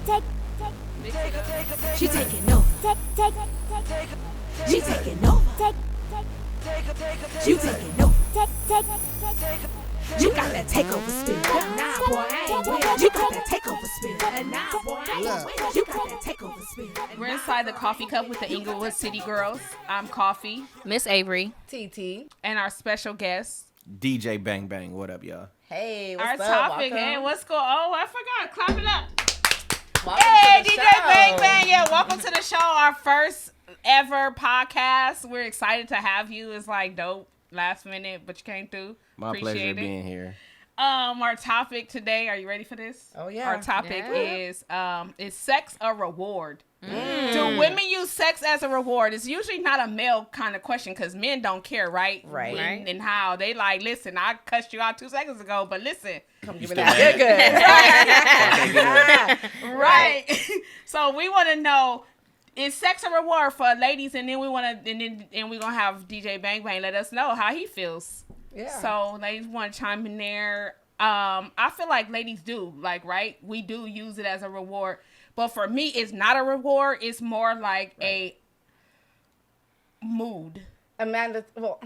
She taking over. She taking over. You taking over. You got that takeover spirit. Nah, boy, I ain't with. You got that takeover spirit. Nah, boy, I ain't with. You got that takeover spirit. We're inside the Kafe Cup with the Inglewood City Girls. I'm Coffee. Miss Avery. TT. And our special guest. DJ Bang Bang. What up, y'all? Hey, Our what's up? topic, Welcome. hey, what's going on? Oh, I forgot. Clap it up. Welcome Hey, to the DJ show. Bang Bang. Yeah, welcome to the show. Our first ever podcast. We're excited to have you. It's like dope. Last minute, but you came through. My Appreciate pleasure it. being here. Our topic today, are you ready for this? Oh, yeah. Our topic Yeah. is sex a reward? Do women use sex as a reward? It's usually not a male kind of question because men don't care, right? Right. When and how they like, listen, I cussed you out 2 seconds ago, but listen. Come give You me still that. Good. Right. So we want to know, is sex a reward for ladies? And then we want to, and we're going to have DJ Bang Bang let us know how he feels. Yeah. So ladies want to chime in there. I feel like ladies do, like, right? We do use it as a reward. But for me, it's not a reward. It's more like a mood. Amanda, well,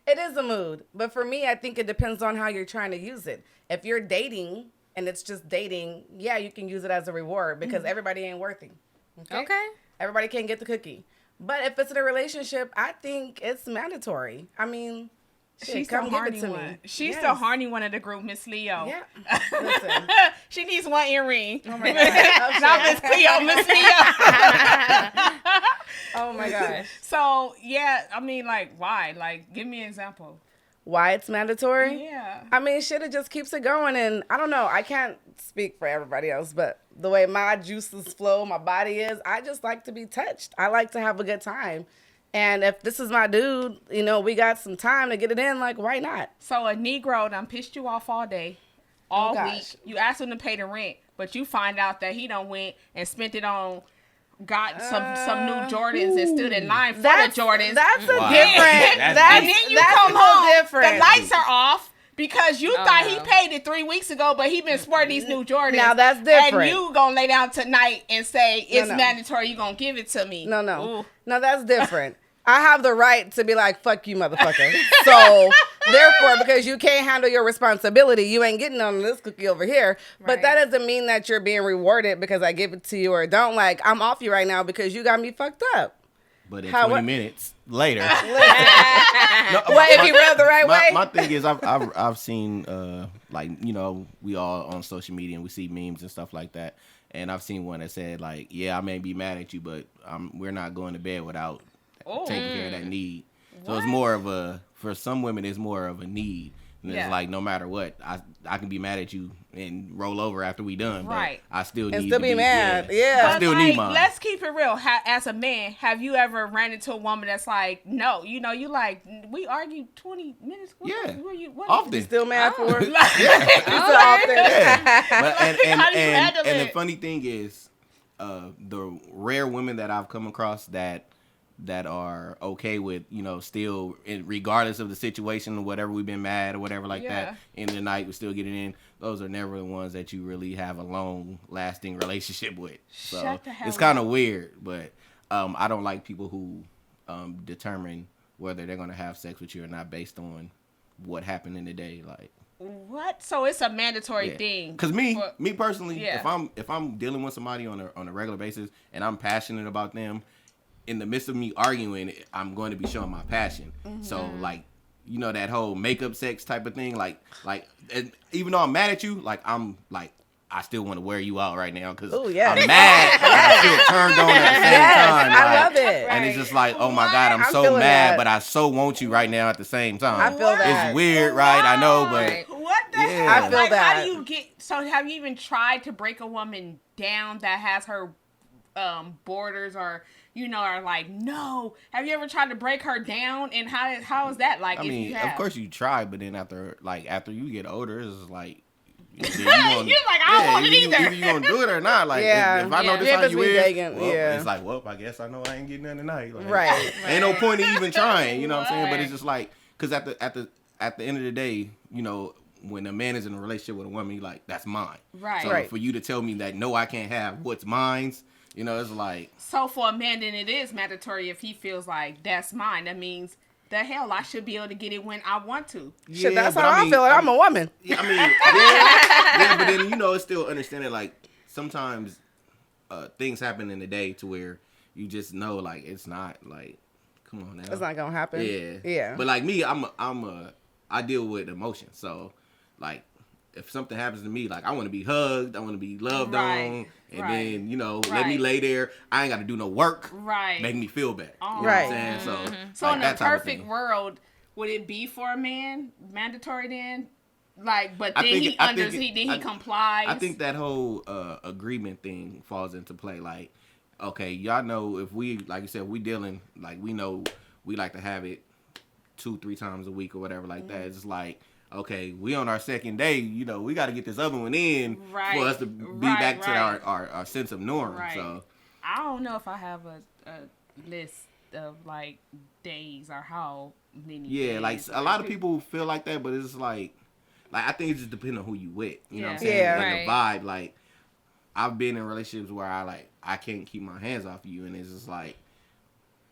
it is a mood. But for me, I think it depends on how you're trying to use it. If you're dating and it's just dating, yeah, you can use it as a reward because everybody ain't worthy. Okay. Everybody can't get the cookie. But if it's in a relationship, I think it's mandatory. I mean, shit, She's come the give horny it to one. me. She's Yes. the horny one of the group, Miss Leo. Yeah. Listen. She needs one earring. Oh my God. Not Miss Cleo, Miss Leo. Oh my gosh. So, yeah, I mean, like, why? Like, give me an example. Why it's mandatory? Yeah. I mean, shit, it just keeps it going. And I don't know. I can't speak for everybody else, but the way my juices flow, my body is, I just like to be touched. I like to have a good time. And if this is my dude, you know, we got some time to get it in, like, why not? So, a Negro done pissed you off all day, all gosh. week. You asked him to pay the rent, but you find out that he done went and spent it on, got some new Jordans and stood in line for the Jordans. That's a Wow. different. That's That's, and then you that's come a little home, different. the lights are off because you thought he no. paid it 3 weeks ago, but he been sporting these new Jordans. Now that's different. And you gonna lay down tonight and say it's no. mandatory. You gonna give it to me? No, no. Ooh. No, that's different. I have the right to be like, fuck you, motherfucker. So, therefore, because you can't handle your responsibility, you ain't getting on this cookie over here. But that doesn't mean that you're being rewarded because I give it to you or don't. Like, I'm off you right now because you got me fucked up. But in How- 20 what- minutes later. Well, if you rub the right way. My thing is, I've seen, like, you know, we all on social media and we see memes and stuff like that. And I've seen one that said, like, yeah, I may be mad at you, but we're not going to bed without taking care of that need. So it's more of for some women, it's more of a need. And Yeah. it's like, no matter what, I can be mad at you and roll over after we done. Right. But I still need And still to be mad. Yeah. I But still like, need mine. let's keep it real. As a man, have you ever ran into a woman that's like, no, you know, you like, we argued 20 minutes? Yeah. What Often. You still mad for it? Yeah. But, How do you handle and the it? funny thing is, the rare women that I've come across that are okay with, you know, still, regardless of the situation or whatever, we've been mad or whatever like that, in the night, we still get it in. Those are never the ones that you really have a long lasting relationship with. So Shut the hell it's kind of weird, but I don't like people who determine whether they're going to have sex with you or not based on what happened in the day. Like, What? So it's a mandatory thing. Because me personally, Yeah. if I'm dealing with somebody on a regular basis and I'm passionate about them, in the midst of me arguing, I'm going to be showing my passion. So like, you know, that whole makeup sex type of thing, like and even though I'm mad at you, like I'm like, I still want to wear you out right now because I'm mad. I feel turned on at the same time. I like, love it. And it's just like, oh my God, I'm so feeling mad, that. but I so want you right now at the same time. I feel that. It's weird, right? I know, but What the Yeah. hell? I feel Like, that. How do you get? So have you even tried to break a woman down that has her borders or, you know, are like, no? Have you ever tried to break her down? And how is that like? I if mean, you have? of course you try, but then after you get older, it's like then You're like, I don't want it either. Either you gonna do it or not. Like, Yeah. if I know Yeah. this Yeah, how if it's you me is, begging, well, yeah. it's like, well, I guess I know I ain't getting none tonight. Like, Right. Ain't no point in even trying. You know what I'm saying? But Right. it's just like, because at the end of the day, you know, when a man is in a relationship with a woman, he's like, that's mine. Right. So Right. for you to tell me that no, I can't have what's mine's, you know, it's like. So for a man, then it is mandatory if he feels like that's mine. That means the hell I should be able to get it when I want to. Shit, Yeah, that's but how I feel. I'm a woman. Yeah, I mean, yeah, but then, you know, it's still understanding, like, sometimes things happen in the day to where you just know, like, it's not, like, come on now. It's not gonna happen. Yeah. Yeah. But, like, me, I deal with emotions. So, like, if something happens to me, like, I want to be hugged, I want to be loved on, and then, you know, let me lay there. I ain't got to do no work. Right. Make me feel better. You know Right. what I'm saying? So, So like, in a that type of perfect thing. world, would it be for a man mandatory then? Like, but I then think he it- I think he it- complies. I think that whole agreement thing falls into play. Like, okay, y'all know if we, like you said, we dealing, like, we know we like to have it 2-3 times a week or whatever like that. It's like, okay, we on our second day, you know, we got to get this other one in Right. for us to be Right, back to right. our sense of norm. Right. So, I don't know if I have a list of like days or how many. yeah, like days. a lot of people feel like that, but it's like I think it just depends on who you with. You know what I'm Yeah. saying? Yeah. And the vibe, like, I've been in relationships where I can't keep my hands off you, and it's just like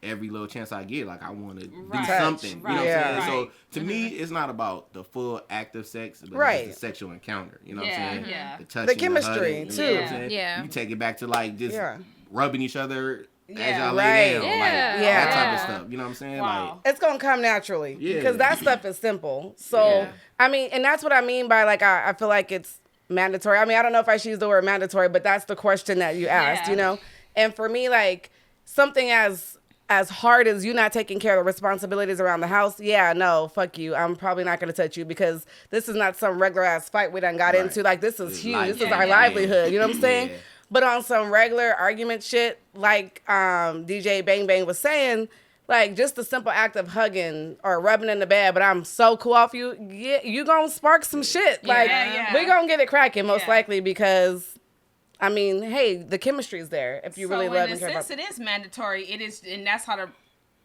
every little chance I get, like, I want to do Right. something. You know what I'm Yeah. saying? So Right. to me, it's not about the full act of sex, but Right. it's the sexual encounter. You know Yeah, what I'm saying? yeah. The touching, The chemistry, hugging, you know too. what I'm saying? Yeah. You can take it back to like just Yeah. rubbing each other as Yeah. y'all Right. lay down, Yeah. like that Yeah. type of stuff. You know what I'm saying? Wow. Like, It's gonna come naturally. Yeah. Because that stuff is simple. So Yeah. I mean, and that's what I mean by like I feel like it's mandatory. I mean, I don't know if I should use the word mandatory, but that's the question that you asked, Yeah. you know? And for me, like something as hard as you not taking care of the responsibilities around the house, yeah, no, fuck you. I'm probably not gonna touch you because this is not some regular ass fight we done got Right. into. Like this is It's huge. life. This is Yeah, our yeah. livelihood. You know what I'm saying? Yeah. But on some regular argument shit, like DJ Bang Bang was saying, like just the simple act of hugging or rubbing in the bed, but I'm so cool off you, yeah, you gonna spark some shit. Like yeah. we gonna get it cracking most Yeah. likely because, I mean, hey, the chemistry is there if you really so love in and a care sense, about. it is mandatory. It is, and that's how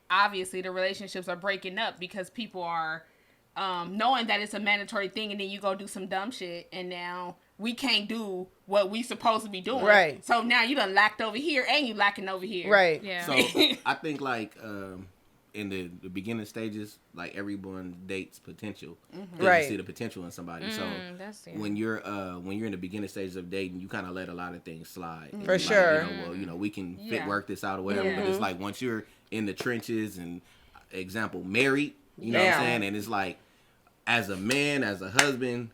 obviously the relationships are breaking up because people are knowing that it's a mandatory thing, and then you go do some dumb shit, and now we can't do what we supposed to be doing. Right. So now you done lacked over here, and you lacking over here. Right. Yeah. so I think like in the beginning stages, like everyone dates potential. Because Right. You see the potential in somebody. So that's when you're in the beginning stages of dating, you kind of let a lot of things slide. And For you're sure. Like, well, we can Yeah. work this out or whatever. Yeah. But it's like once you're in the trenches and, example, married, you know what Yeah. I'm saying? And it's like, as a man, as a husband,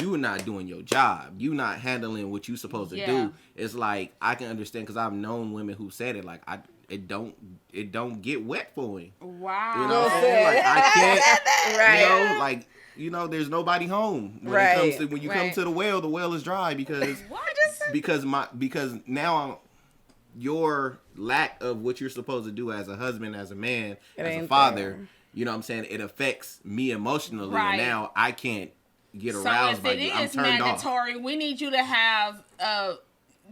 you're not doing your job. You're not handling what you're supposed to Yeah. do. It's like, I can understand because I've known women who said it, like, it don't get wet for him. Wow. You know what I'm saying? Like, I can't, Right. there's nobody home. When Right. it comes to, when you come Right. to the well is dry because What? because now your lack of what you're supposed to do as a husband, as a man, It as a ain't father, there. you know what I'm saying? It affects me emotionally, Right. and now I can't get So aroused if by it you. I'm is turned off. mandatory, we need you to have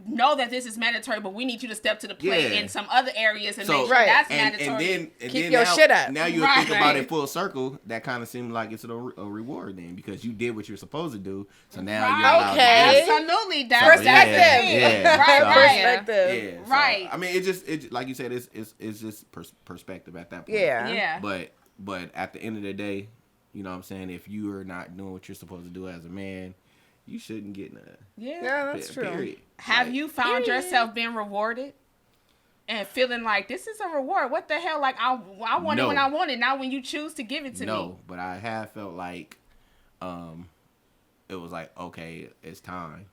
know that this is mandatory, but we need you to step to the plate Yeah. in some other areas and So- make sure Right. that's And mandatory. then Keep then your now, shit up. Now you Right. think about it full circle. That kind of seems like it's a reward then because you did what you're supposed to do. So now you're allowed Okay. to Absolutely, that's Perspective. that's the thing. Yeah. Right, So- right. Perspective. Yeah, so, Right. I mean, it like you said, it's just perspective at that point. Yeah. Yeah. But at the end of the day, you know what I'm saying, if you are not doing what you're supposed to do as a man, you shouldn't get in a Yeah, that's true. period. Have Like, you found yourself being rewarded and feeling like this is a reward? What the hell? Like I want it No. when I want it, not when you choose to give it to me. No, but I have felt like it was like, okay, it's time.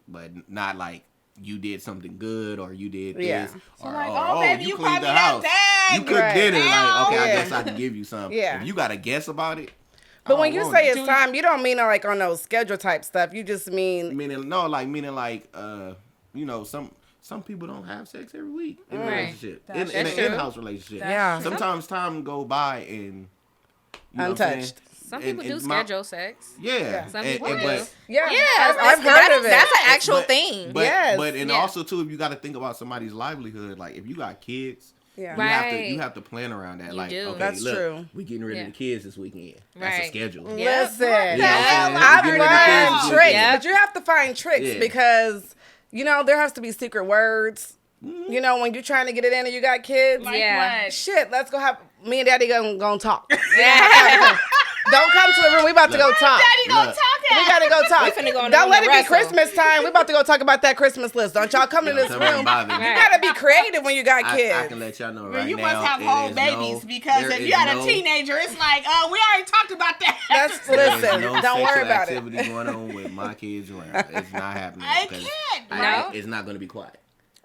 But not like you did something good or you did Yeah. this. So Or, like, oh, baby, you cleaned caught the me house. that You bag. could Right. did it. Like, okay, I Yeah. guess I can give you something. Yeah. If you got to guess about it. But I when don't you want say it. it's time, you don't mean like on those schedule type stuff. You just mean Meaning some people don't have sex every week in a Right. relationship. In That's an true. in-house relationship. Yeah. Sometimes time go by and you know what I'm saying? Untouched. Some people do schedule sex. Yeah. Some And- people and- do. but- yeah. Yeah, I've heard of it. That's an actual but- thing. But Yes. and Yeah. also too, if you got to think about somebody's livelihood, like if you got kids, Yeah. You have to plan around that. You like, do. okay, That's look, true. we getting rid of the kids this weekend. That's a Right. schedule. Listen, You know what I'm saying? I've We getting rid of the kids learned this tricks, weekend. but you have to find tricks Yeah. because, there has to be secret words. When you're trying to get it in and you got kids. Like Yeah. what? Shit, let's go have, me and daddy gonna talk. Don't come to the room. We about to go talk. Daddy gonna Look. talk We gotta go talk. We finna go in the Don't room let and it be wrestle. Christmas time. We about to go talk about that Christmas list. Don't y'all come to this Don't tell me room. bother me. You gotta be creative when you got kids. I can let y'all know right You now. must have it whole is babies no- because there if is you had no- a teenager, it's like, oh, we already talked about that. there is Listen, no don't worry sexual about it. activity going on with my kids around. It's not happening. I because can't. No? It's not going to be quiet.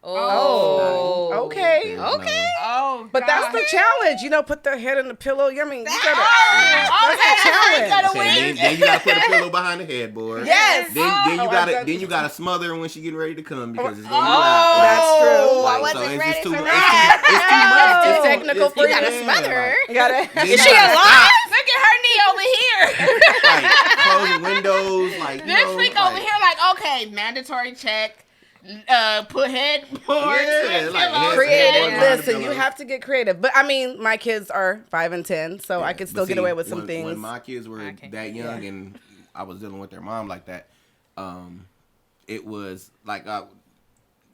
Oh. Okay. There's no- Oh, But that's God. the challenge, put their head in the pillow. I mean, you gotta, Oh, that's the challenge. Okay, then you gotta put a pillow behind the headboard. Yes. Then you gotta smother her when she getting ready to come because it's gonna be Oh, loud. That's true. Like, I wasn't it's ready just too, for it's that. too- it's too much. It's too. technical It's- freedom. You gotta yeah, smother her. You gotta. then Is you she gotta alive? Look at her knee over here. stop, like, closing windows, like This freak over here, like, okay, mandatory check. Put headboard. Yeah, like pillows, Creative. headboard behind the Listen, you pillow. have to get creative. But I mean, my kids are 5 and 10, so I could still But get see, away with some when, things. When my kids were Okay. that young and I was dealing with their mom like that, it was like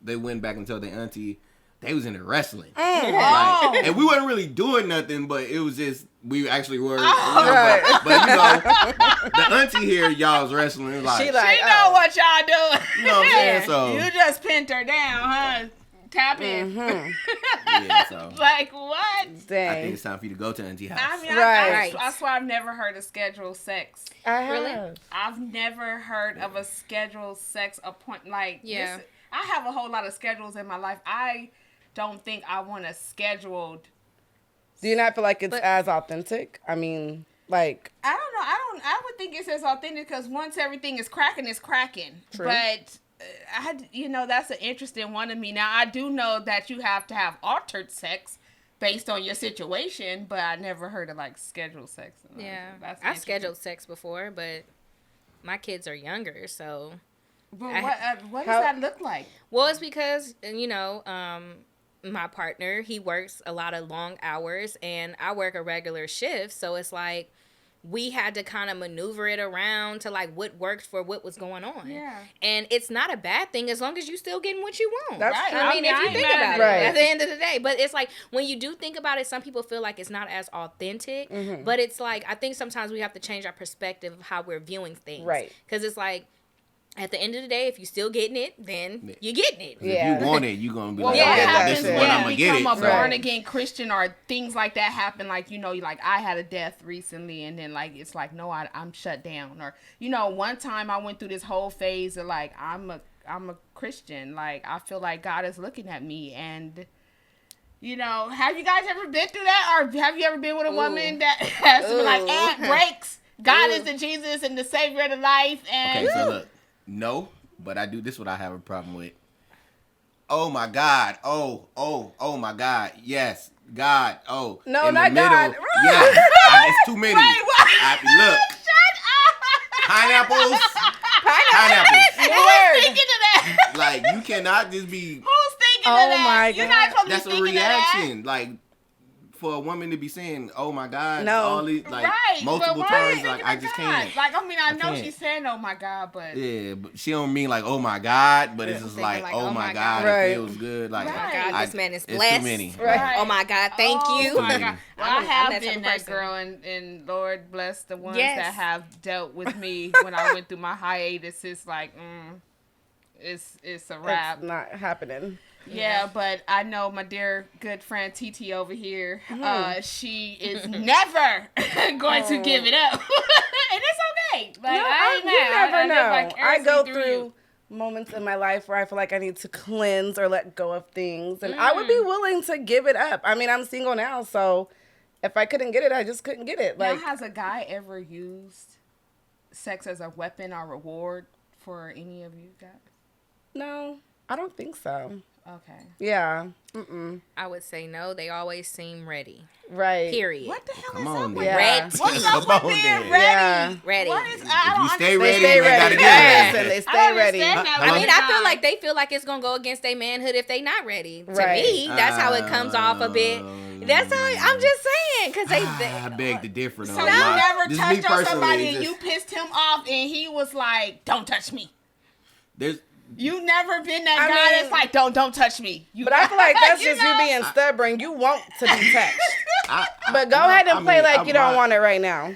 they went back and told their auntie they was into wrestling. Like, and we wasn't really doing nothing, but it was just we actually were. Right. But the auntie here, y'all was wrestling. Like, She like, She know what y'all doing. you know what I'm saying? So You just pinned her down, huh? Tap in. yeah, so Like, what? I think dang. it's time for you to go to auntie house. I mean, Right. I swear I've never heard of scheduled sex. I have. Really? I've never heard of a scheduled sex appointment. Like, Yeah. this, I have a whole lot of schedules in my life. I don't think I want a scheduled. Do you not feel like it's But- as authentic? I mean, like, I don't know. I would think it's as authentic because once everything is cracking, it's cracking. True. But that's an interesting one to me. Now I do know that you have to have altered sex based on your situation, but I never heard of like scheduled sex. Yeah. That's I've interesting. scheduled sex before, but my kids are younger, so. But I- what How- does that look like? Well, it's because, my partner, he works a lot of long hours and I work a regular shift. So it's like we had to kind of maneuver it around to like what worked for what was going on. Yeah. And it's not a bad thing as long as you still getting what you want. That's Right. true. I mean, I if you ain't think mad about at it, it. at the end of the day. But it's like when you do think about it, some people feel like it's not as authentic. Mm-hmm. But it's like I think sometimes we have to change our perspective of how we're viewing things. Right. Because it's like at the end of the day, if you're still getting it, then you're getting it. Yeah. If you want it, you're gonna be Well, like, what yeah, okay, happens this is when when when I'm you gonna get it. become a So. born again Christian or things like that happen? Like, like I had a death recently and then like, it's like, no, I'm shut down. Or, one time I went through this whole phase of like, I'm a Christian. Like, I feel like God is looking at me and, have you guys ever been through that? Or have you ever been with a woman that has to be like, breaks. God is the Jesus and the Savior of the life. And Okay, so look, no, but I do. This is what I have a problem with. Oh my God! Oh my God! Yes, God! Oh, No, in not the middle. God. Yes, it's too many. Wait, what? Look, pineapples. Who's Word. thinking of that? Like you cannot just be. Who's thinking Oh of that? my You're God. not supposed That's to a be thinking of that. reaction. Like for a woman to be saying, "Oh my God," No. all these like Right, multiple but why are you times. Like thinking I of just God? can't. Like, I mean, I know can't. she's saying, "Oh my God," but Yeah, but she don't mean like, "Oh my God," but it's just thinking like, like, "Oh my God," Right. it feels good. Like, Oh my Right. God, this man is it's blessed. too many. Right. Oh my God, thank oh you. my Too God. many. Well, I I'm have that type been of that person. girl, and Lord bless the ones Yes. that have dealt with me when I went through my hiatus. It's like, it's a wrap. It's not happening. Yeah, but I know my dear good friend TT over here. Mm-hmm. She is never going to give it up, and it's okay. Like, I ain't you mad. never I live know. I vicariously go through through you. moments in my life where I feel like I need to cleanse or let go of things, and I would be willing to give it up. I mean, I'm single now, so if I couldn't get it, I just couldn't get it. Now, Like, has a guy ever used sex as a weapon or reward for any of you guys? no, I don't think so. Okay. Yeah. I would say no. They always seem ready. Right. Period. What the hell Come is on, up then. with Yeah. Ready. What's up Come with on, being then. ready? Yeah. Ready. What is, If I you don't stay understand. They ready, stay you ain't ready. gotta do Yes, that. and they I stay don't ready. understand that. I mean, I feel Sometimes. like they feel like it's gonna go against their manhood if they not ready. To Right. me, that's how it comes off a bit. That's how I'm just saying because I beg to differ though. So you My- never this is me touched on personally, somebody it's and you just- pissed him off and he was like, "Don't touch me." There's You never been that I guy mean- that's like, "Don't touch me." You, But I feel like that's just you know? being stubborn. You want to be touched. I, But go no, ahead and I play mean, like you don't want it right now.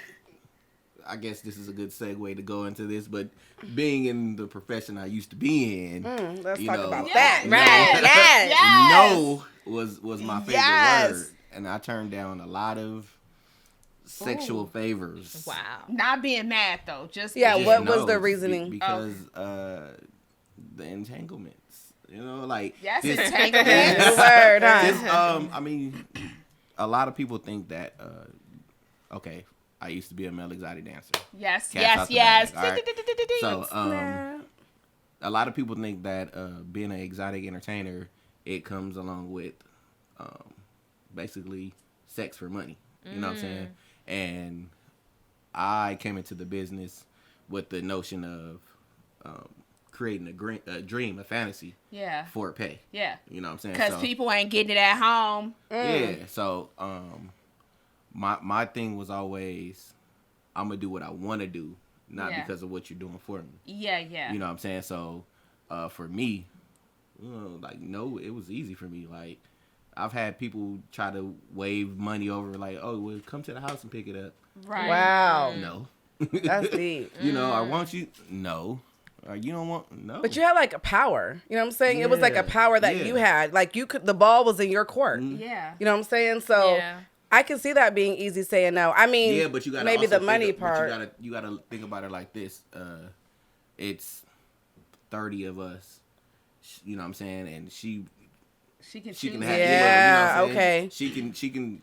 I guess this is a good segue to go into this, but being in the profession I used to be in, Let's you talk know, about Yeah. that. right. Yes. Yes. No was my favorite Yes. word, and I turned down a lot of sexual favors. Wow. Not being mad though, just Yeah, Just what was no, the just reasoning? because the entanglements. You know, like Yes, just- entanglements. Good word, huh? just, I mean, a lot of people think that. Okay, I used to be a male exotic dancer. Yes, Cats yes, out the yes. bag, all right? So, a lot of people think that being an exotic entertainer, it comes along with basically sex for money. You know what I'm saying? And I came into the business with the notion of creating a dream, a fantasy Yeah, for pay. yeah. You know what I'm saying? Because So- people ain't getting it at home. Yeah. So my thing was always, I'm gonna do what I want to do, not Yeah. because of what you're doing for me. Yeah, yeah. You know what I'm saying? So for me, like no, it was easy for me. Like I've had people try to wave money over, like, oh, well, come to the house and pick it up. Right. Wow. No. That's deep. You know, I want you. No. Or you don't want. No. But you had like a power. You know what I'm saying? It was like a Yeah, power that yeah. you had. Like you could, the ball was in your court. Yeah. You know what I'm saying? So Yeah. I can see that being easy saying no. I mean, Yeah, but you gotta maybe also the money think, but part. You gotta think about it like this. It's 30 of us. You know what I'm saying? And she She can can choose. have Yeah, you know what I'm okay. saying? She can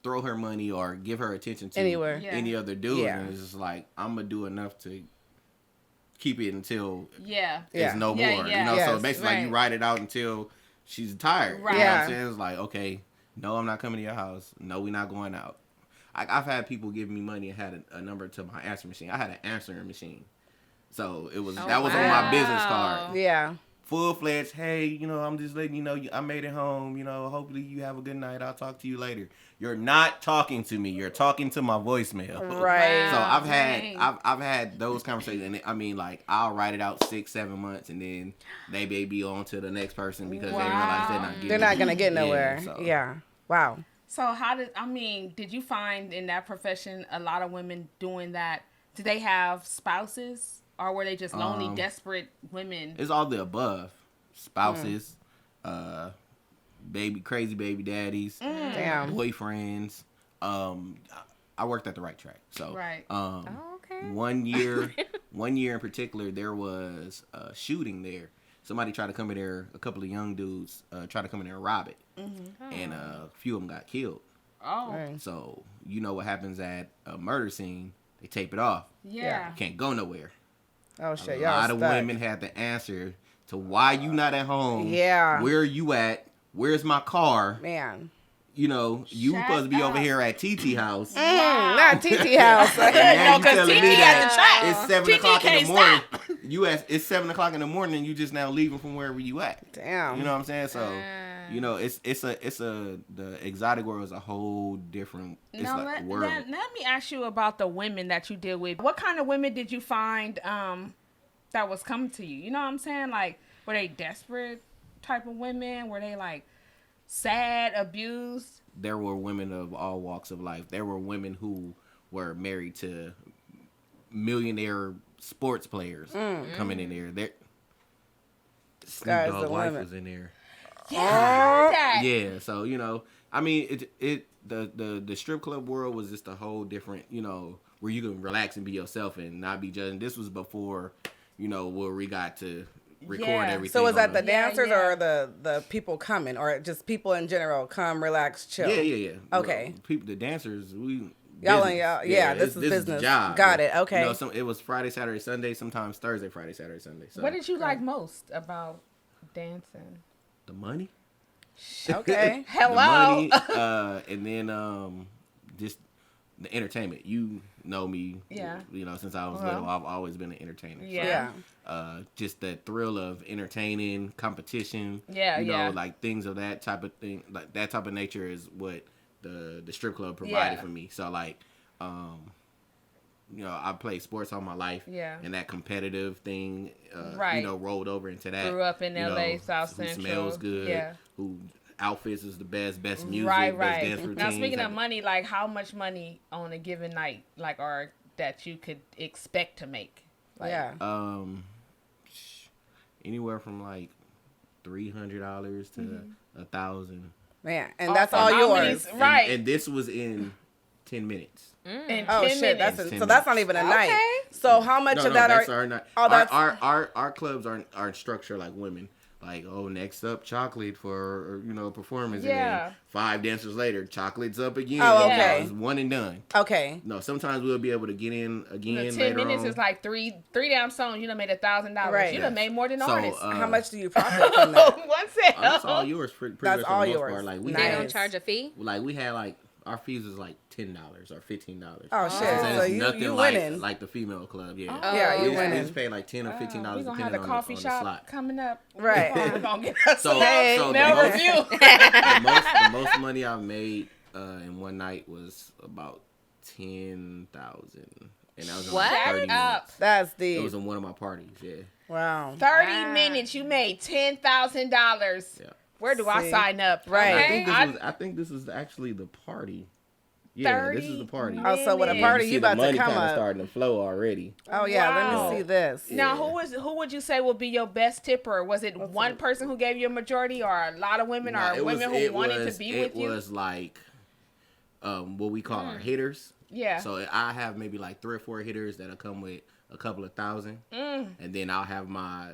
throw her money or give her attention to Anywhere. Yeah. any other dude, Yeah. and it's just like I'm gonna do enough to keep it until Yeah. Yeah. it's no Yeah, more. yeah. You know, so Yes, basically like you right. ride it out until she's tired. Right. You know what Yeah. I'm saying? It's like, okay, no, I'm not coming to your house. No, we're not going out. I've had people give me money and had a number to my answering machine. I had an answering machine. So it was that was on my business card. Yeah. Full-fledged, hey, you know, I'm just letting you know I made it home. You know, hopefully you have a good night. I'll talk to you later. You're not talking to me. You're talking to my voicemail. Right. So I've Dang. had I've had those conversations, and I mean, like I'll write it out 6-7 months, and then they may be on to the next person because they realize they're not getting. They're not gonna get Yeah, nowhere. so- Yeah. Wow. So did you find in that profession a lot of women doing that? Did they have spouses or were they just lonely, desperate women? It's all the above. Spouses, crazy baby daddies, Damn. boyfriends. I worked at the right track. So Right. Oh, okay. one year in particular, there was a shooting there. Somebody tried to come in there. A couple of young dudes tried to come in there and rob it, and a few of them got killed. Oh, Right. So you know what happens at a murder scene? They tape it off. yeah. Can't go nowhere. Oh shit. A Y'all lot of stuck. women had to answer to why you not at home. Yeah. Where are you at? Where's my car? Man. You know, you Shut supposed to be over up. here at TT house. Not TT house. And now No, you 'cause telling me TT at the that track. it's 7 TT o'clock in the can't morning. stop. It's 7 o'clock in the morning, and you just now leaving from wherever you at. Damn. You know what I'm saying? So, you know, the exotic world is a whole different. It's Now, like let world. me ask you about the women that you deal with. What kind of women did you find that was coming to you? You know what I'm saying? Like, were they desperate type of women? Were they like sad, abused? There were women of all walks of life. There were women who were married to millionaire sports players coming in there. Snoop Sky's Dogg the wife limit. was in there. Yeah, I heard that. Yeah, so you know, I mean, the strip club world was just a whole different, you know, where you can relax and be yourself and not be judged. This was before, you know, where we got to record Yeah. everything. So was that the on Yeah, dancers yeah. or the people coming or just people in general come relax chill? Yeah. Okay. Well, people, the dancers, we. Y'all business. and y'all- yeah, this is business. a job. Got it, okay. You know, it was Friday, Saturday, Sunday. Sometimes Thursday, Friday, Saturday, Sunday. So. What did you like most about dancing? The money. Okay. Hello. The money, and then just the entertainment. You know me. Yeah. You know, since I was little, I've always been an entertainer. Yeah. Just the thrill of entertaining, competition. Yeah, you know, yeah. like things of that type of thing, like that type of nature is what the strip club provided for me. So like, you know, I played sports all my life. Yeah. And that competitive thing, Right. you know, rolled over into that. Grew up in you LA, know, South who Central. smells good. Yeah. Who outfits is the best music, Right. best dance routines. Now speaking of money, like how much money on a given night, like, or that you could expect to make? Like, Yeah. Anywhere from like $300 to $1,000. Man, and that's Also, all how many- yours. Right. And this was in 10 minutes. In Oh 10 shit, minutes. that's 10 so that's not even a night. Okay. So how much of that that's are? our night. Oh, that's Our clubs aren't structured like women. Like, oh, next up, chocolate for, you know, performance. Yeah. And then 5 dancers later, chocolate's up again. Oh, You know, okay. it's one and done. okay. No, sometimes we'll be able to get in again The 10 later minutes on. is like three damn songs. You done made $1,000. Right. You done made more than the So, artist. How much do you profit from that? What's that? That's all yours. Pretty That's much for all the most yours. part. Like we Nice. They had, don't charge a fee. like we had like our fees was like $10 or $15. Oh shit! So So it's you nothing winning? like the female club. Yeah. Yeah, you We winning. just pay like $10 or $15 We're depending gonna have the on coffee the shop slot. coming up. Right. We're gonna get us So, some so mail the review. most money I've made in one night was about 10,000, and that was in What? like 30 Shut minutes. up. That's It deep. was in one of my parties. Yeah. Wow. 30 minutes, you made $10,000. Yeah. Where do I See. sign up? Right. Okay? I think this was actually the party. Yeah, this is the party. Oh, so with a minutes. party, see you the about to money come kinda up. starting to flow already. Oh yeah, Wow. let me see this. Now, Yeah. who would you say would be your best tipper? Was it one person who gave you a majority, or a lot of women, Nah, or women who wanted to be with you? It was like what we call our hitters. Yeah. So I have maybe like 3 or 4 hitters that'll come with a couple of thousand, and then I'll have my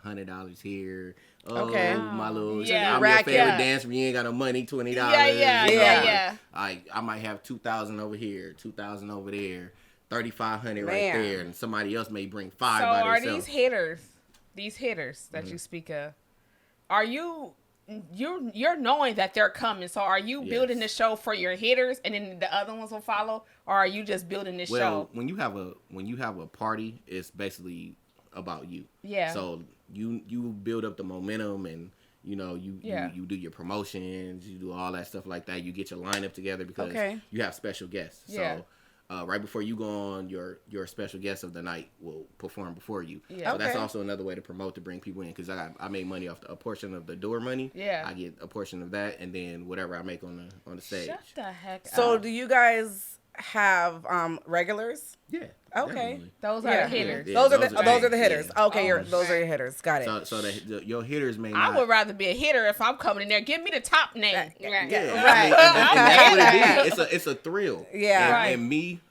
$100 here. Oh, Okay. my little Yeah. I'm Rack your favorite up. dancer. You ain't got no money. $20. Yeah. you know, Yeah. I might have 2,000 over here, 2,000 over there, 3,500 right Man. there, and somebody else may bring 5 So by are themselves. these hitters that you speak of, are you're knowing that they're coming? So are you building the show for your hitters, and then the other ones will follow, or are you just building this Well, show? when you have a party, it's basically about you. Yeah. So you build up the momentum, and you Yeah. you do your promotions, you do all that stuff like that. You get your lineup together because Okay. you have special guests. Yeah. So right before you go on, your special guest of the night will perform before you. Yeah. So that's Okay. also another way to promote, to bring people in, because I made money off a portion of the door money. Yeah. I get a portion of that, and then whatever I make on the stage. Shut the heck So up. do you guys have regulars? Yeah. Okay. definitely. Those are Yeah. the hitters. Yeah, those are those the hitters. yeah. Okay, Oh, those are right. your hitters. Got it. So your hitters may I not. would rather be a hitter if I'm coming in there. Give me the top name. Right. Yeah, Right. and that's what it is. It's a thrill. Yeah. and, Right. and me,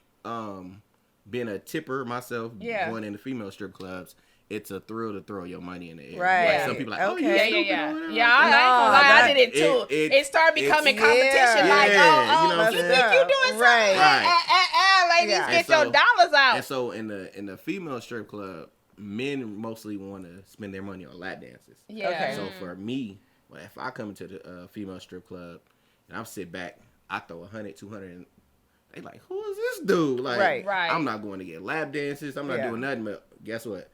being a tipper myself, Yeah. going into female strip clubs, it's a thrill to throw your money in the air. Right. Like, some people are like, oh, Okay. you Yeah, stupid yeah. or whatever. Yeah, I ain't gonna lie, that- I did it too. It started becoming it's- competition. Yeah. Like, Yeah, oh, you know what you I'm think saying? you doing something? Right. Ladies, Yeah. get And so- your dollars out. And so in the female strip club, men mostly want to spend their money on lap dances. Yeah. Okay. So for me, if I come into the female strip club and I sit back, I throw 100, 200, and they like, who is this dude? Like, Right. Right. I'm not going to get lap dances. I'm not Yeah. doing nothing. But guess what?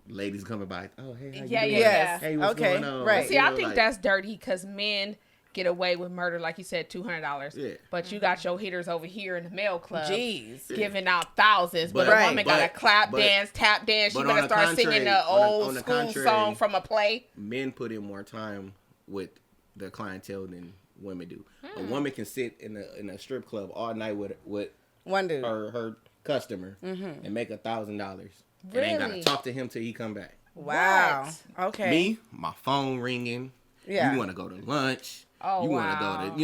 Ladies coming by. Oh, hey, how you Yeah, doing? yeah, Yes. Hey, what's Okay, going on? right. See, You I know, think like, that's dirty because men get away with murder, like you said, $200. Yeah. But you got your hitters over here in the male club. Jeez. Giving out thousands, but, But- a woman got a but- clap but- dance, tap dance. She but better on the start singing contrary- the on old the school contrary- song from a play. men put in more time with the clientele than women do. A woman can sit in a strip club all night with One dude. her customer and make $1,000 and ain't Really? gotta talk to him till he come back. Wow. Okay. Me, my phone ringing. Yeah. You want to go to lunch. Oh, you want to wow. go to,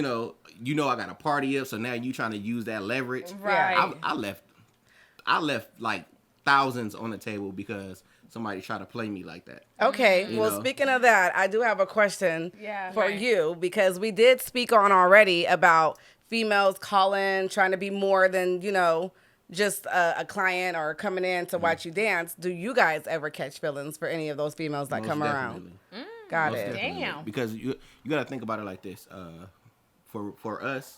you know I got a party up, so now you trying to use that leverage. Right. I left like thousands on the table because somebody tried to play me like that. Okay. You Well, know. speaking of that, I do have a question Yeah. for Right. you because we did speak on already about females calling, trying to be more than, just a client or coming in to watch you dance. Do you guys ever catch feelings for any of those females that Most come definitely. around? Got Most it. definitely. Damn. Because you got to think about it like this. For us,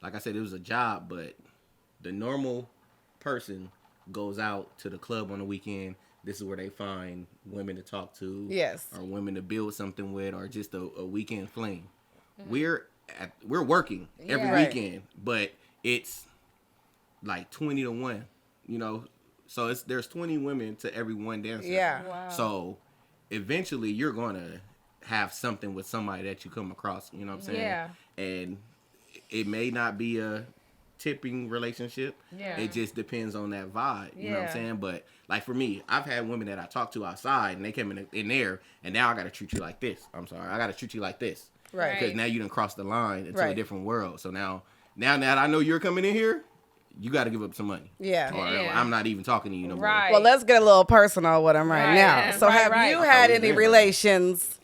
like I said, it was a job, but the normal person goes out to the club on the weekend. This is where they find women to talk to. Yes. Or women to build something with, or just a weekend fling. We're working every Yeah. Right. weekend, but it's like 20 to 1, you know. So there's 20 women to every one dancer. Yeah. Wow. So eventually you're going to have something with somebody that you come across, you know what I'm saying? Yeah. And it may not be a tipping relationship. Yeah. It just depends on that vibe, you know what I'm Yeah. saying? But like for me, I've had women that I talked to outside and they came in there and now I got to treat you like this. I'm sorry. I got to treat you like this. Right. Because now you done crossed the line into a Right. different world. So now that I know you're coming in here, you got to give up some money. Yeah. Or Damn. I'm not even talking to you no more. Right. Well, let's get a little personal with him right Right. now. So, Right, have right. you I had thought we any was in. relations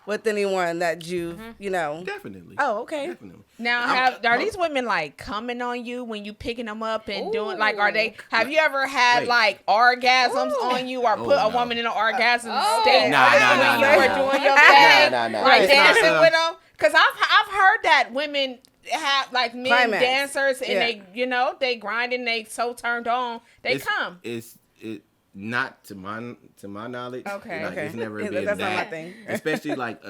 with anyone that you, you know? Definitely. Oh, okay. Definitely. Now, are these women like coming on you when you picking them up and doing like? Are they? Have you ever had Wait. like orgasms on you or put a no. woman in an orgasm Oh. state Nah, when nah, you nah, were nah. doing your thing, Nah. like It's not, dancing with them? Because I've heard that women have like men Climax. dancers and Yeah. they grinding, they so turned on, they come. It's not to my knowledge. Okay. Like, Okay. It's never Yeah, been that's not that. my thing. Especially like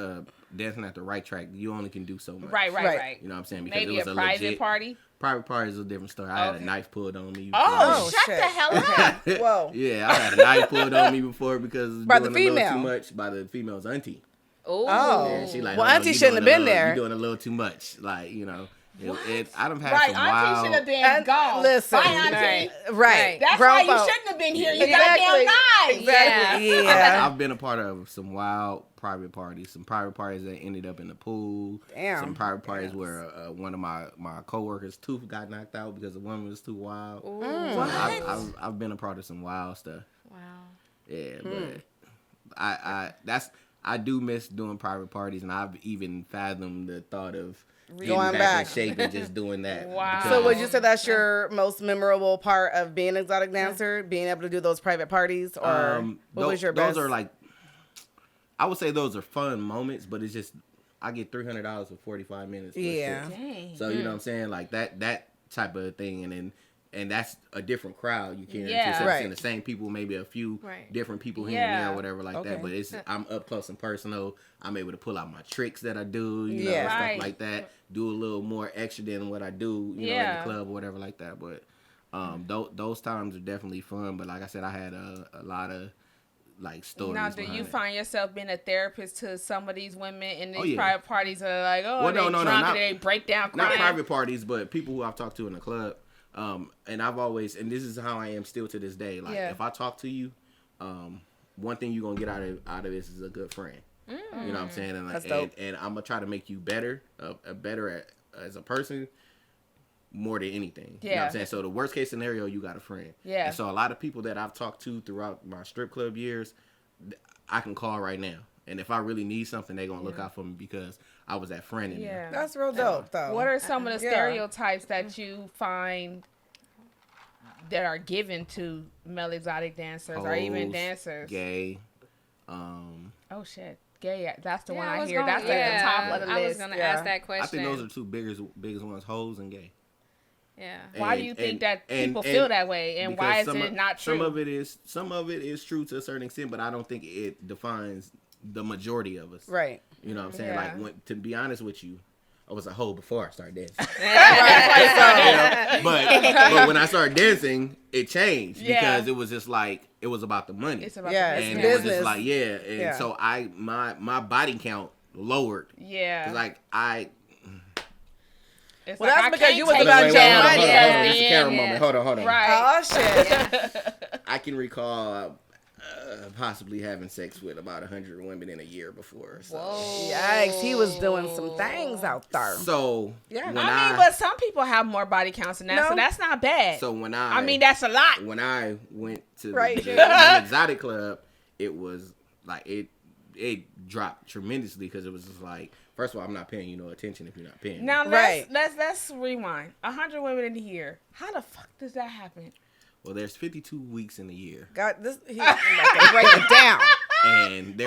dancing at the right track. You only can do so much. Right. Right. You know what I'm saying? Because Maybe it was a private legit party. Private party is a different story. I had Okay. a knife pulled on me. Oh, Oh, shut shit. the hell up! before. Whoa. Yeah, I had a knife pulled on me before because it was By the doing a little female? too much by the female's auntie. Ooh. Oh. And she like, Well, "Hold on, auntie you shouldn't doing have been a little- there. You doing a little too much, like I done had Right, some auntie wild. should have been And gone. listen, Bye, auntie. Right. Right. That's Grown why you folk. shouldn't have been here. You Exactly. goddamn knives. Exactly. Yeah. Yeah. I've been a part of some wild private parties. Some private parties that ended up in the pool. Damn. Some private parties where one of my coworkers' tooth got knocked out because the woman was too wild. So I've been a part of some wild stuff. Wow. Yeah, but I do miss doing private parties, and I've even fathomed the thought of getting Going back back. in shape and just doing that. Wow. So would you say that's your most memorable part of being an exotic dancer, being able to do those private parties, or what was your best? Those are like, I would say those are fun moments, but it's just I get $300 for 45 minutes. For Yeah. a set. Dang. So you know what I'm saying, like that type of thing, and that's a different crowd. You can't Yeah. just Right. seeing the same people, maybe a few Right. different people here and Yeah. there or whatever like Okay. that. But I'm up close and personal. I'm able to pull out my tricks that I do, you know, Yeah. and Right. stuff like that. Do a little more extra than what I do, you know, Yeah. at the club or whatever like that. But those times are definitely fun. But like I said, I had a lot of like stories. Now, do you behind it. find yourself being a therapist to some of these women in these Oh, yeah. private parties that are like, oh, Well, they drunk not- and they break down crying? Not private parties, but people who I've talked to in the club. And I've always, and this is how I am still to this day. Like, Yeah. if I talk to you, one thing you're gonna get out of this is a good friend. You know what I'm saying? And, That's and, dope. and I'm gonna try to make you better, as a person, more than anything. You know what Yeah. I'm saying? So the worst case scenario, you got a friend. Yeah. And so a lot of people that I've talked to throughout my strip club years, I can call right now. And if I really need something, they're gonna look out for me because I was that friend in there. Yeah. That's real dope, though. What are some of the Yeah. stereotypes that you find that are given to male exotic dancers or even Hoes, dancers? Gay. Oh shit, gay. That's the one I I was hear. gonna- That's like the top of the I was list. gonna Yeah. ask that question. I think those are two biggest ones, hoes and gay. Yeah. Why do you think that people feel that way, and why is it not true? Some of it is true to a certain extent, but I don't think it defines the majority of us. Right. You know what I'm saying? Yeah. Like, to be honest with you, I was a hoe before I started dancing. Right. but when I started dancing, it changed Yeah. because it was just like it was about the money. It's about Yeah, the it's and business. it was business. just like and Yeah. so my body count lowered. Yeah. 'Cause, like I. It's Well, like, that's I because can't you was take about it your down money. because Hold on. It's a then- camera yeah. moment. Hold on. Right. Oh shit. I can recall possibly having sex with about 100 women in a year before. So, Yikes, he was doing some things out there. so Yeah. when I mean, but some people have more body counts than that, No. so that's not bad. so when I mean, that's a lot. when I went to Right. the exotic club, it was like it dropped tremendously because it was just like, first of all, I'm not paying you no attention if you're not paying. Now Right. let's rewind. 100 women in a year. How the fuck does that happen? Well, there's 52 weeks in a year, God, this he's about to break it down. and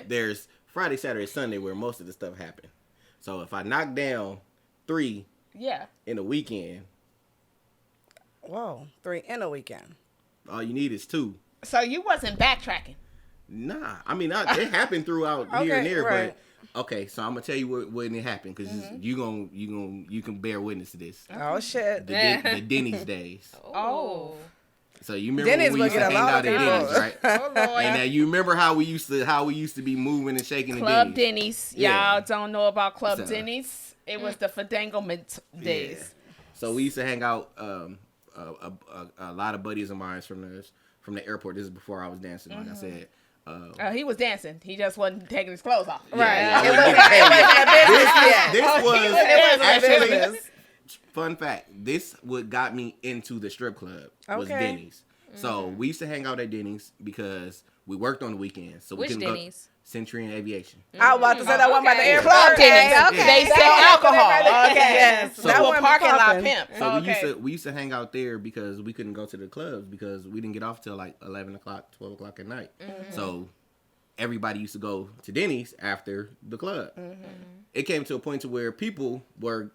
there's Friday, Saturday, Sunday where most of the stuff happened. So if I knock down 3 in a weekend. Whoa, 3 in a weekend. All you need is 2. So you wasn't backtracking. Nah, I mean it happened throughout here and there, right. but okay. So I'm gonna tell you when it happened because you can bear witness to this. Oh shit. The Denny's days. Oh. So you remember Denny's when we used to looking hang a lot out of at people. Denny's, right? Oh Lord. And now you remember how we used to be moving and shaking the Club Denny's. Denny's. Yeah. Y'all don't know about Club So- Denny's. It was the fadanglement days. Yeah. So we used to hang out. A lot of buddies of mine from the airport. This is before I was dancing, like I said. He was dancing. He just wasn't taking his clothes off. Right. Yeah, It I wasn't wasn't a business yet. This was It wasn't a actually business. fun fact. This what got me into the strip club was Okay. Denny's. So we used to hang out at Denny's because we worked on the weekends. So we Which couldn't Denny's? go Century and Aviation. I was about to say that one by the Okay. airport. Club Denny's. Okay. They sell alcohol. Okay. Yes. So- that So one a be parking lot popping. pimp. So we used to hang out there because we couldn't go to the clubs because we didn't get off till like 11 o'clock, 12 o'clock at night. So everybody used to go to Denny's after the club. It came to a point to where people were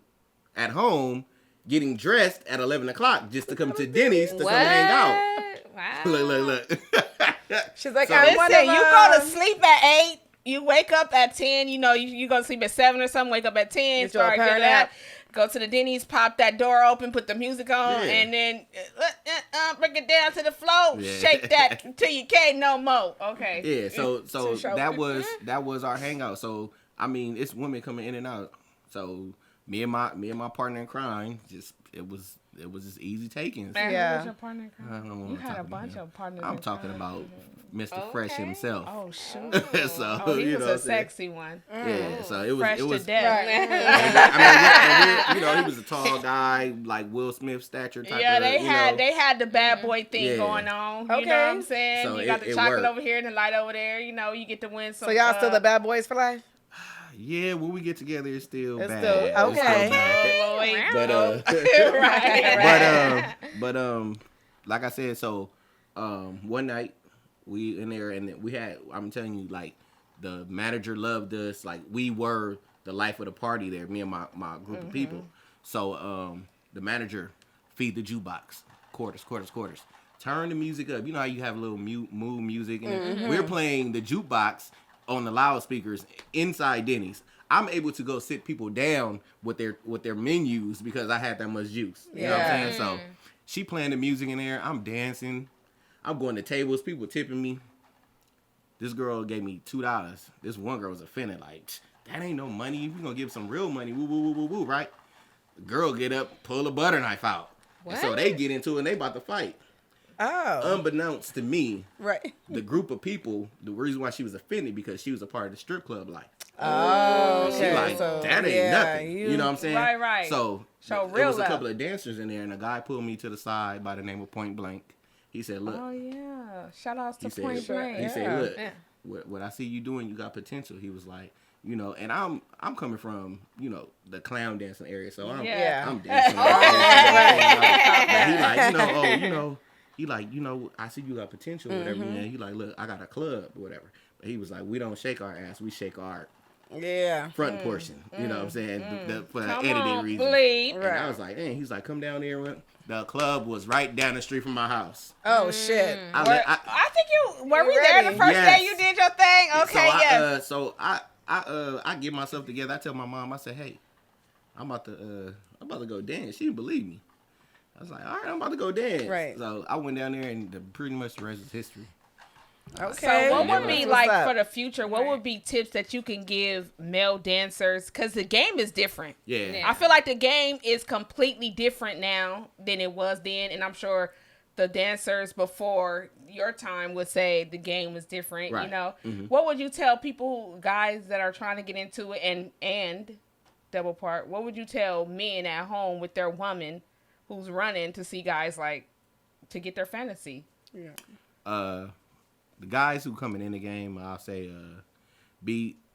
at home getting dressed at 11 o'clock just to come to Denny's to come hang out. Wow. Look. She's like, So- I'm one of Listen, you go to them. sleep at 8. You wake up at 10. You know, you go to sleep at 7 or something. Wake up at 10. Get you a Start power getting nap. up. Go to the Denny's. Pop that door open. Put the music on. Yeah. And then bring it down to the floor. Yeah. Shake that till you can't no more. Okay. Yeah, so show. that was our hangout. So I mean, it's women coming in and out. So me and my partner in crime, it was just easy takings. Man, Yeah. who was your partner in crime? I don't wanna You had talk a about bunch him. of partners. I'm in talking crime. about Mr. Fresh Okay. himself. Oh shoot. So Oh, he you was know a what I'm saying? sexy one. Yeah, so it Fresh was. to death. I mean, he was a tall guy, like Will Smith stature type. Yeah, of, they had the bad boy thing Yeah. going on. You know Okay. what I'm saying? So you got it the chocolate worked. over here and the light over there. You know, you get to win some. So y'all still the bad boys for life? Yeah, when we get together, it's still It's bad. still- It's okay. bad. Oh, Lord. But right. but like I said, so one night we in there and I'm telling you, like the manager loved us, like we were the life of the party there, me and my group of people. So the manager feed the jukebox, quarters. Turn the music up. You know how you have a little mood music, and we're playing the jukebox on the loudspeakers inside Denny's. I'm able to go sit people down with their menus because I had that much juice. You know what I'm saying? So she playing the music in there. I'm dancing. I'm going to tables. People tipping me. This girl gave me $2. This one girl was offended. Like, that ain't no money. We gonna give some real money. Woo, woo, woo, woo, woo, right? The girl get up, pull a butter knife out. And so they get into it and they about to fight. Oh. Unbeknownst to me, Right. the group of people, the reason why she was offended because she was a part of the strip club life. Oh, She okay. like, So, that ain't yeah, nothing. You know what I'm saying? Right. So So there real was a love. couple of dancers in there, and a guy pulled me to the side by the name of Point Blank. He said, look, Oh yeah. Shout outs to he said, Point Blank. he said, look, Yeah. what I see you doing, you got potential. He was like, you know, and I'm coming from, you know, the clown dancing area, so I'm Yeah. I'm dancing. But he like, you know, I see you got potential, whatever. Man, he like, look, I got a club, whatever. But he was like, we don't shake our ass, we shake our Yeah. front portion. You know what I'm saying? For Come editing on, reasons. bleed. And I was like, he's like, come down there. The club was right down the street from my house. Oh shit. I I think you were we You there the ready? first Yes. day you did your thing. Okay, yes. So I get myself together. I tell my mom, I said, hey, I'm about to go dance. She didn't believe me. I was like, all right, I'm about to go dance. Right. So I went down there, and pretty much the rest is history. Okay. So what Yeah. would be What's like up? for the future? What would be tips that you can give male dancers? Because the game is different. Yeah. I feel like the game is completely different now than it was then, and I'm sure the dancers before your time would say the game was different. Right. You know, Mhm. what would you tell people, guys that are trying to get into it, and double part? What would you tell men at home with their woman who's running to see guys like to get their fantasy? The guys who coming in the game, I'll say,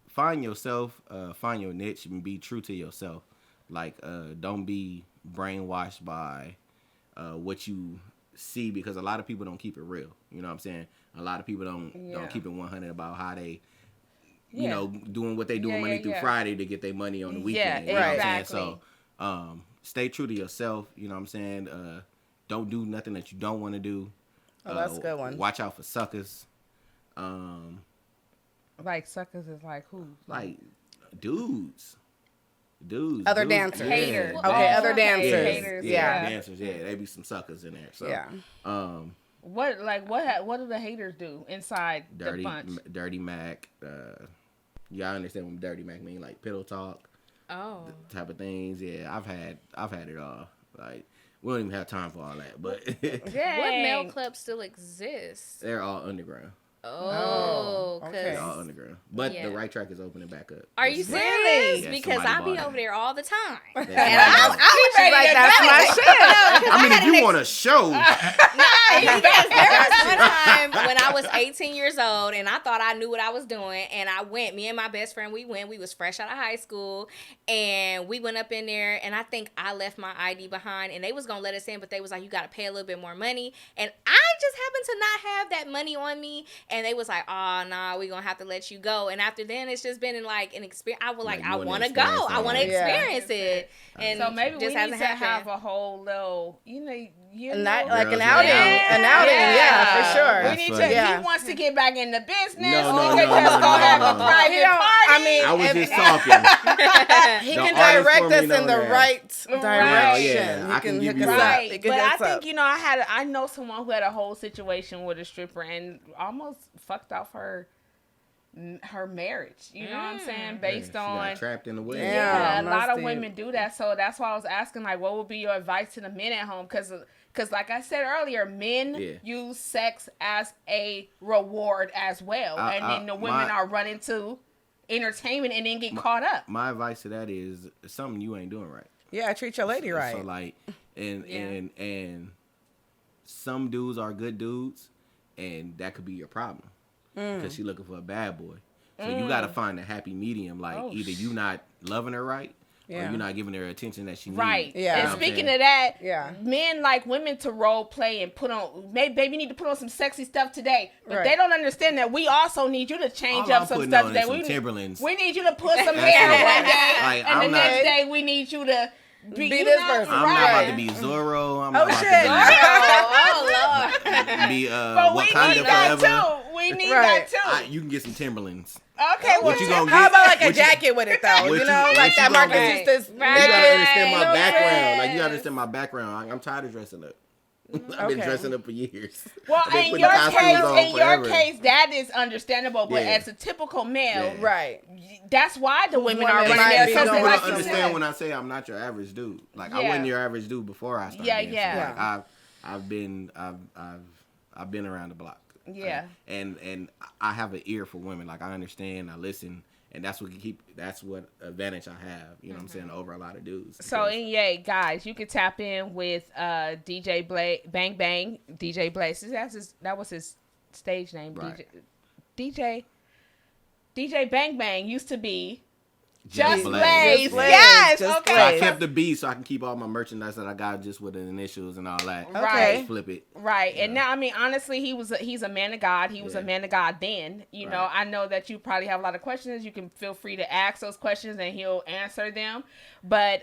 find yourself, find your niche, and be true to yourself. Like, don't be brainwashed by what you see, because a lot of people don't keep it real. You know what I'm saying? A lot of people don't keep it 100 about how they you know, doing what they do Monday through Friday to get their money on the weekend. Yeah, you know exactly. what I'm saying? So, stay true to yourself. You know what I'm saying? Don't do nothing that you don't want to do. Oh, that's a good one. Watch out for suckers. Like suckers is like who? Like dudes. Other dudes, dancers. Haters. Okay, other dancers. Haters. Yeah, dancers. Yeah, they be some suckers in there. So, Yeah. What do the haters do inside the bunch? Dirty Mac. Y'all understand what Dirty Mac mean? Like pillow talk. Oh. Type of things. Yeah, I've had it all. Like we don't even have time for all that. But What male clubs still exist? they're all underground. Oh, okay. They're cause all underground. But Yeah. the right track is opening back up. are you Somebody- serious? Yeah, Because somebody I be bought over it. there all the time. Yeah, And somebody I'm She's like, that's my shit. I mean, if you want to show, because there was one time when I was 18 years old and I thought I knew what I was doing, and I went. Me and my best friend, we was fresh out of high school, and we went up in there, and I think I left my ID behind, and they was gonna let us in, but they was like, you gotta pay a little bit more money, and I just happened to not have that money on me, and they was like, oh nah, we gonna have to let you go. And after then, it's just been like an experience. I was like, Like, you I wanna want to experience go. it I want to all. Yeah. experience it, and So maybe just we need hasn't to happened. have a whole little, you know, Like an Girls, outing. yeah. An outing, yeah, for sure. We That's need funny. to. Yeah. He wants to get back in the business. No, or no, we no, just no, gonna no, have no, a no. private You know, party. I mean, I was if- just talking. He The can artist direct formerly us in known the as- right direction. yeah, He I can can give hook you us that. up. Right, He can but hook I us think up. I know someone who had a whole situation with a stripper and almost fucked off her marriage. You know what I'm saying? Based She on got trapped in the way. yeah, a lot of musty. women do that. So that's why I was asking, like, what would be your advice to the men at home? Because like I said earlier, men use sex as a reward as well, and then the women are running to entertainment and then get caught up. My advice to that is something you ain't doing right. Yeah, treat your lady right. So like, and some dudes are good dudes, and that could be your problem because she looking for a bad boy. So you got to find a happy medium. Like either you not loving her right, or Yeah. you're not giving her attention that she needs. Right. Yeah. And You know speaking of that, Yeah. men like women to role play and put on, maybe you need to put on some sexy stuff today. But Right. they don't understand that we also need you to change All up I'm some putting stuff on today. is some Timberlands. We need you to put some That's hair it. one day, Like, and the I'm next not- day we need you to Be you this know, person. I'm right. not about to be Zorro. I'm Oh, not about shit. Oh Lord. to be But we Wakanda need that forever. too. We need Right. that too. You can get some Timberlands. Okay, What you gonna How get? about like a What you- jacket with it though? what You you- know, what like you that gonna Marcus get? used to Right. You make gotta it. understand my You know what I'm background. saying? Like you gotta understand my background. I'm tired of dressing up. I've been Okay. dressing up for years. Well, I've been in putting your costumes case, on forever. that is understandable. But Yeah. as a typical male, Yeah. Right. that's why the women are women running might there. be So doing You like don't you understand said. when I say I'm not your average dude. Like I Yeah. wasn't your average dude before I started. Yeah, dancing. yeah. Like, I've been around the block. Yeah. And I have an ear for women. Like I understand, I listen, and that's what advantage I have. You know what I'm saying, over a lot of dudes. So, Because- yay, guys, you can tap in with DJ Bang Bang, DJ Blaze. That was his stage name. Right. DJ Bang Bang used to be Just Just Blaze. Blaze. Just Blaze. Yes. Just Okay. So I Blaze. kept the beat so I can keep all my merchandise that I got just with the initials and all that. Right. Just flip it. Right. And now, I mean, honestly, he's a man of God. He was a Yeah. man of God then. You know, Right. I know that you probably have a lot of questions. You can feel free to ask those questions and he'll answer them. But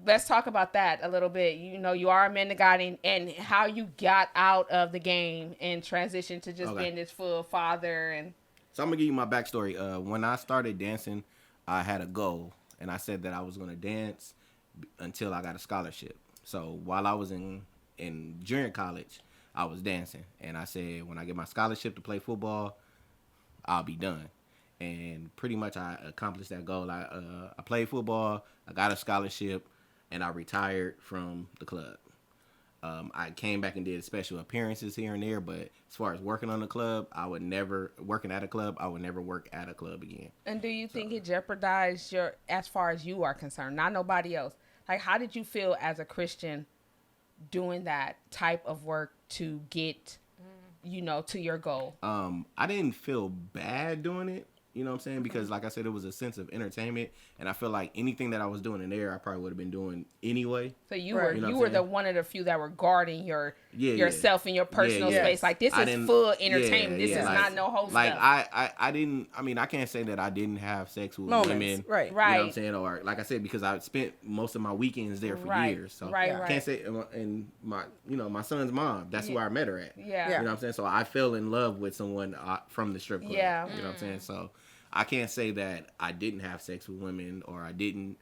let's talk about that a little bit. You know, you are a man of God and how you got out of the game and transitioned to just being this full father. And So I'm gonna give you my backstory. When I started dancing, I had a goal, and I said that I was gonna dance until I got a scholarship. So while I was in junior college, I was dancing, and I said when I get my scholarship to play football, I'll be done. And pretty much I accomplished that goal. I played football, I got a scholarship, and I retired from the club. I came back and did special appearances here and there, but as far as working on the club, I would never work at a club again. And do you think it jeopardized as far as you are concerned, not nobody else? Like, how did you feel as a Christian doing that type of work to get, to your goal? I didn't feel bad doing it. You know what I'm saying? Because like I said, it was a sense of entertainment, and I feel like anything that I was doing in there, I probably would have been doing anyway. So you Right. were You know you what were I'm the saying? one of the few that were guarding yourself in your personal yeah. space. Like this I is didn't- full entertainment. This is like- not no whole Like stuff. I didn't. I mean, I can't say that I didn't have sex with Moments, women. right. You know what I'm Right. saying? Or like I said, because I spent most of my weekends there for Right. years. So Right, I right. can't say. And my son's mom. That's where I met her at. Yeah. You know what I'm saying? So I fell in love with someone from the strip club. Yeah. You know what I'm saying? So I can't say that I didn't have sex with women or I didn't,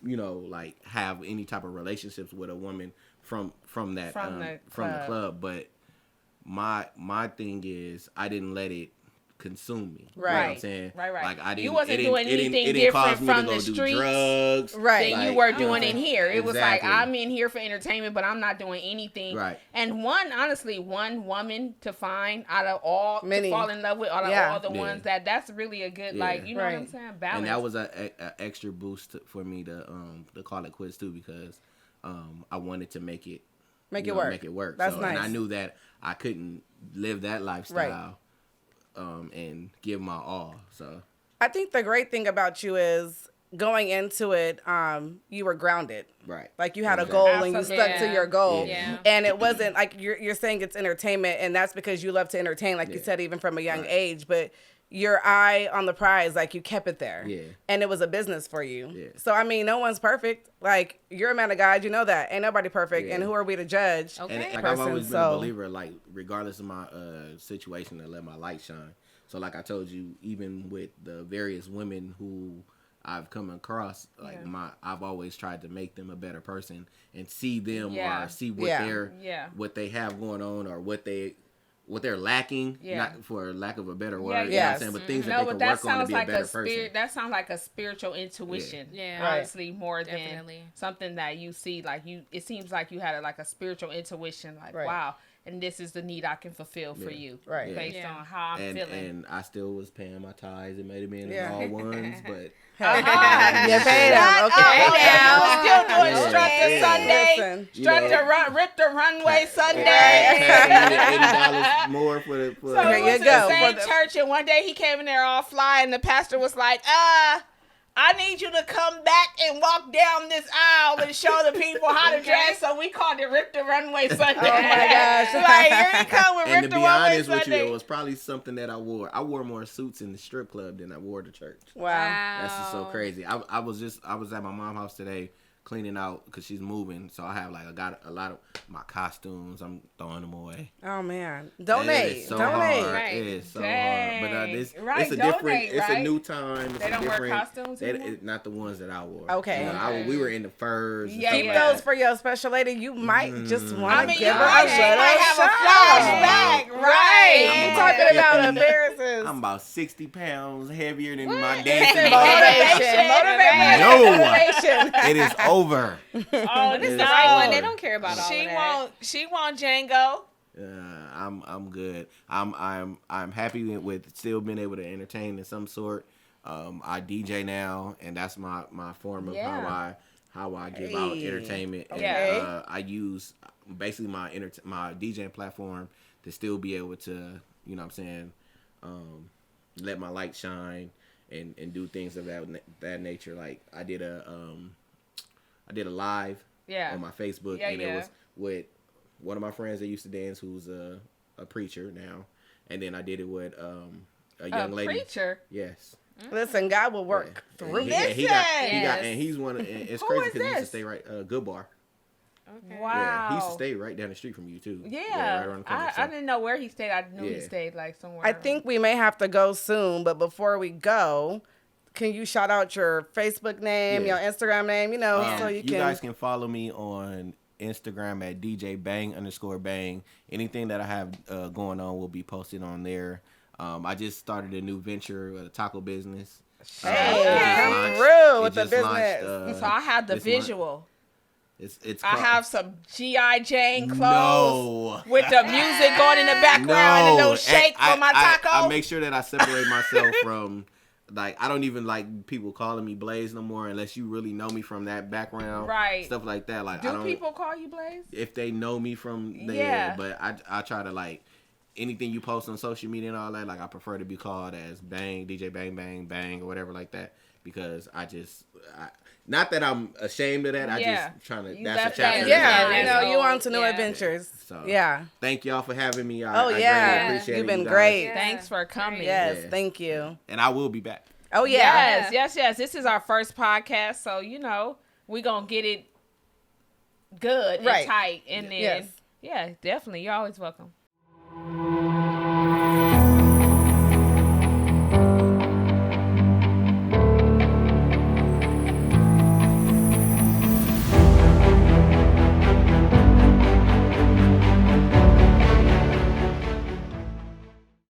like have any type of relationships with a woman from the club. But my thing is I didn't let it consume me. Right. You know what I'm saying? Right. Like I didn't. You wasn't it didn't- doing it didn't- anything it didn't cause different me to from go the do streets drugs. Right. than Like, you were doing in here. It was like, Exactly. I'm in here for entertainment, but I'm not doing anything. Right. And one woman to find out of all Many. to fall in love with out of Yeah. all the Yeah. ones that's really a good Yeah. you know what I'm Right. saying? Balance. And that was a extra boost for me to call it quits too, because I wanted to make it work. Make it work. That's so, nice. And I knew that I couldn't live that lifestyle and give my all. So I think the great thing about you is going into it, you were grounded. right. Like you had a Exactly. goal and you stuck to Absolutely. your goal. Yeah. And it wasn't like you're saying it's entertainment, and that's because you love to entertain, like you Yeah. said, even from a young Right. age. But your eye on the prize, like you kept it there. Yeah. And it was a business for you. Yeah. So I mean, no one's perfect. Like you're a man of God, you know that. Ain't nobody perfect. Yeah. And who are we to judge? Okay. And like person, I've always been so- a believer, like regardless of my situation, to let my light shine. So like I told you, even with the various women who I've come across, like I've always tried to make them a better person and see them Yeah. or see what Yeah. what they have going on or what they're lacking, Yeah. not for lack of a better word. Yeah, You know what yes. I'm saying? But things No, that but they that can work on to sounds be a like better a spirit. person. That sounds like a spiritual intuition. Yeah. Right. Honestly, more Definitely. than something that you see. Like it seems like you had like a spiritual intuition. Like Right. wow, and this is the need I can fulfill for Yeah. you, Right. Based Yeah. on how I'm feeling. And I still was paying my tithes. It may have been Yeah. all ones, but You paid him. Right. Okay. Oh, yeah, you was still doing Yeah. strut to Yeah. Sunday, Listen. strut You to know. rip the runway Sunday. Passing me the $80 more for the. So There we you went to go. the same For the- church, and one day he came in there all fly, and the pastor was like, I need you to come back and walk down this aisle and show the people how to dress. So we called it Rip the Runway Sunday. Oh my gosh. Like, here you come with And Rip to the be Runway honest with you, Sunday. it was probably something that I wore. I wore more suits in the strip club than I wore to church. Wow. That's just so crazy. I was at my mom's house today cleaning out because she's moving. So I got a lot of my costumes. I'm throwing them away. Oh man. It Donate. is so Donate. hard. Right. It is so Dang. hard. But it's Right, a different. donate, It's right? a new time. It's They a don't wear different, costumes anymore? Not the ones that I wore. Okay. You know, we were in the furs. and Yeah, stuff Keep like those that. for your special lady. You might just want I to mean, give you her might, a she little might have a shot. flashback, right? I'm I'm talking about about 50. embarrasses. I'm about 60 pounds heavier than my dancing Motivation. body. Motivation. No, it is over. Oh, this is The the right one. over. They don't care about all of that. She won't Django. I'm good. I'm happy with still being able to entertain in some sort. I DJ now, and that's my form of Yeah. how I give out Hey. entertainment. And, Okay. I use basically my DJing platform to still be able to, you know what I'm saying, let my light shine and do things of that nature. Like I did a live on my Facebook, and it was with one of my friends that used to dance, who's a preacher now, and then I did it with a young lady. Preacher. Yes. Listen, God will work And through he, you. and he got Yes. and he's one of, and it's Who crazy is because he used to this? stay right Good Bar. Okay. Wow. Yeah, he used to stay right down the street from you too. Yeah, right around the corner. I didn't know where he stayed. I knew he Yeah. stayed like somewhere. I think we may have to go soon, but before we go, can you shout out your Facebook name, Yeah. your Instagram name, so you You can. guys can follow me on Instagram at DJ_Bang. Anything that I have going on will be posted on there. I just started a new venture, a taco business. Hey, It just come launched- through it with the just launched, business. So I have the this month. visual. It's I called- have some G.I. Jane clothes No. with the music going in the background and a little shake for my taco. I make sure that I separate myself from, like, I don't even like people calling me Blaze no more unless you really know me from that background. Right. Stuff like that. Like, I Do don't, people call you Blaze? if they know me from there, Yeah. but I try to, like, anything you post on social media and all that, like I prefer to be called as Bang, DJ Bang Bang Bang or whatever like that, because not that I'm ashamed of that. I just trying to. That's a chapter. Yeah, you on to new adventures. So thank y'all for having me. I greatly appreciate You've it. been great. Yeah. Thanks for coming. Yes, thank you. And I will be back. Oh yeah. Yes. This is our first podcast, so we gonna get it good and tight, and then definitely you're always welcome.